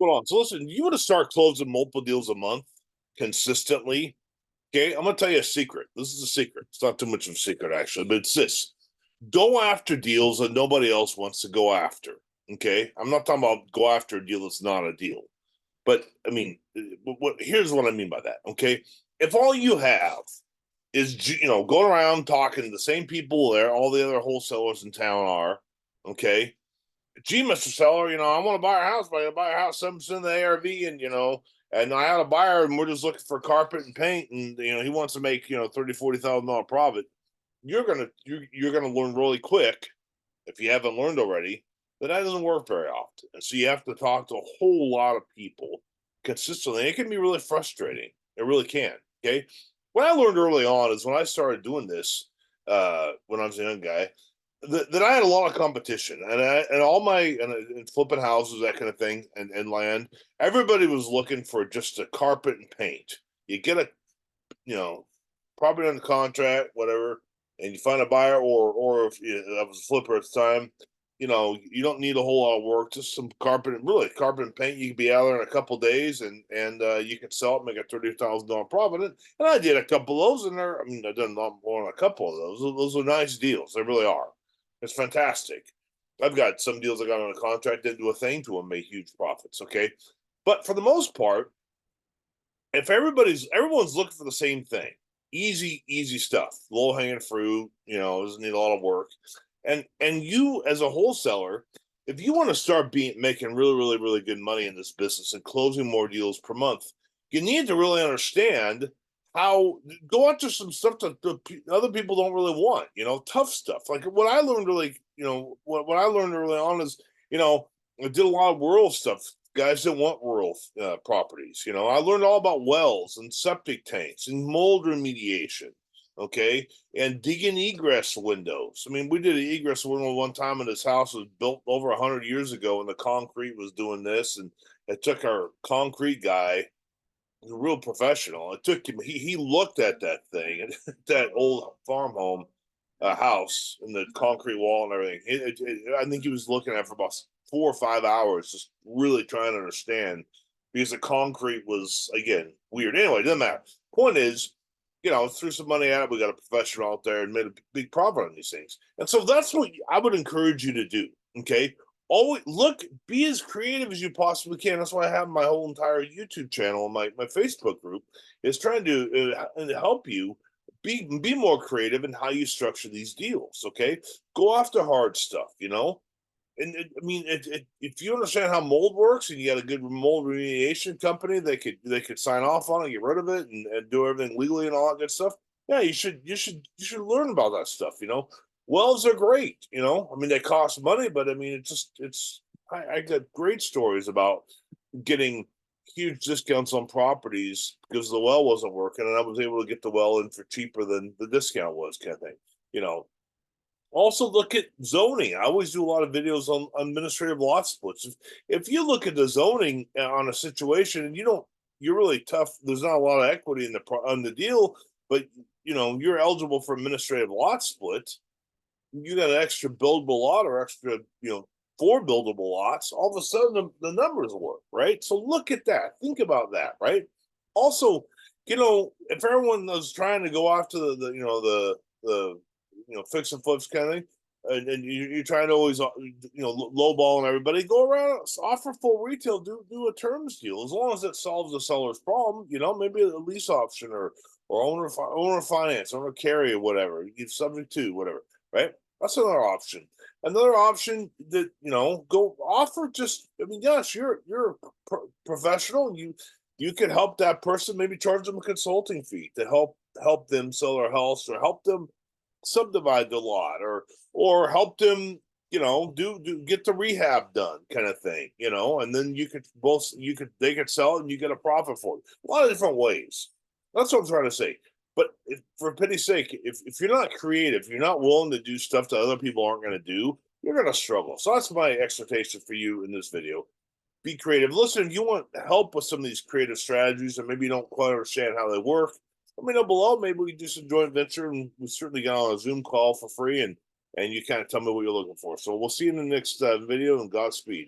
Hold on. So listen, you want to start closing multiple deals a month consistently. Okay, I'm gonna tell you a secret. This is a secret. It's not too much of a secret actually, but it's this. Go after deals that nobody else wants to go after. Okay. I'm not talking about go after a deal that's not a deal. But I mean, here's what I mean by that. Okay. If all you have is going around talking to the same people there, all the other wholesalers in town are, okay, gee, Mr. Seller, I want to buy a house, but I buy a house 7% of the ARV, and I had a buyer, and we're just looking for carpet and paint, and he wants to make $30,000-$40,000 profit. You're gonna learn really quick, if you haven't learned already, that doesn't work very often, and so you have to talk to a whole lot of people consistently. It can be really frustrating. It really can. Okay, what I learned early on is when I started doing this, when I was a young guy, that I had a lot of competition, and all my and flipping houses, that kind of thing, and land. Everybody was looking for just a carpet and paint. You get a you know property under contract, whatever, and you find a buyer, or if I was a flipper at the time, you don't need a whole lot of work, just some carpet, really carpet and paint. You can be out there in a couple of days, and you can sell it, make a $30,000 profit. And I did a couple of those, and I mean, I done more than a couple of those. Those are nice deals. They really are. It's fantastic. I've got some deals I got on a contract, didn't do a thing to them, made huge profits. Okay, but for the most part, if everyone's looking for the same thing, easy stuff, low hanging fruit, doesn't need a lot of work, and you as a wholesaler, if you want to start making really really really good money in this business and closing more deals per month, you need to really understand how go after some stuff that other people don't really want. Tough stuff. Like what I learned really, what I learned early on is, I did a lot of rural stuff, guys that want rural properties. I learned all about wells and septic tanks and mold remediation. Okay, and digging egress windows. I mean, we did an egress window one time, and this house was built over 100 years ago, and the concrete was doing this, and it took our concrete guy, a real professional. It took him. He looked at that thing, that old farm home, house, and the concrete wall and everything. I think he was looking at it for about 4 or 5 hours, just really trying to understand, because the concrete was, again, weird. Anyway, it doesn't matter. Point is, threw some money at it. We got a professional out there and made a big profit on these things. And so that's what I would encourage you to do. Okay. Always be as creative as you possibly can. That's why I have my whole entire YouTube channel and my Facebook group is trying to help you be more creative in how you structure these deals. Okay. Go after hard stuff, and I mean, if you understand how mold works, and you got a good mold remediation company, they could sign off on it, get rid of it, and do everything legally and all that good stuff. Yeah, you should learn about that stuff. Wells are great. I mean, they cost money, but I mean, I got great stories about getting huge discounts on properties because the well wasn't working, and I was able to get the well in for cheaper than the discount was, kind of thing. You know, Also, look at zoning. I always do a lot of videos on administrative lot splits. If you look at the zoning on a situation and you're really tough. There's not a lot of equity on the deal, but you're eligible for administrative lot split. You got an extra buildable lot or extra, 4 buildable lots. All of a sudden, the numbers work, right? So look at that. Think about that, right? Also, if everyone was trying to go after the fix and flips kind of thing, and you're trying to always lowball and everybody, go around, offer full retail, do a terms deal, as long as it solves the seller's problem. Maybe a lease option, or owner finance, owner carry, or whatever, you subject to whatever, right? That's another option. Another option that go offer, just, I mean, yes, you're a professional. You could help that person, maybe charge them a consulting fee to help them sell their house, or help them subdivide the lot, or help them, do get the rehab done, kind of thing, and then they could sell it and you get a profit for it. A lot of different ways. That's what I'm trying to say. But for pity's sake, if you're not creative, you're not willing to do stuff that other people aren't going to do, you're going to struggle. So that's my exhortation for you in this video. Be creative. Listen, if you want help with some of these creative strategies, and maybe you don't quite understand how they work, let me know below. Maybe we can do some joint venture, and we certainly get on a Zoom call for free, and you kind of tell me what you're looking for. So we'll see you in the next video, and Godspeed.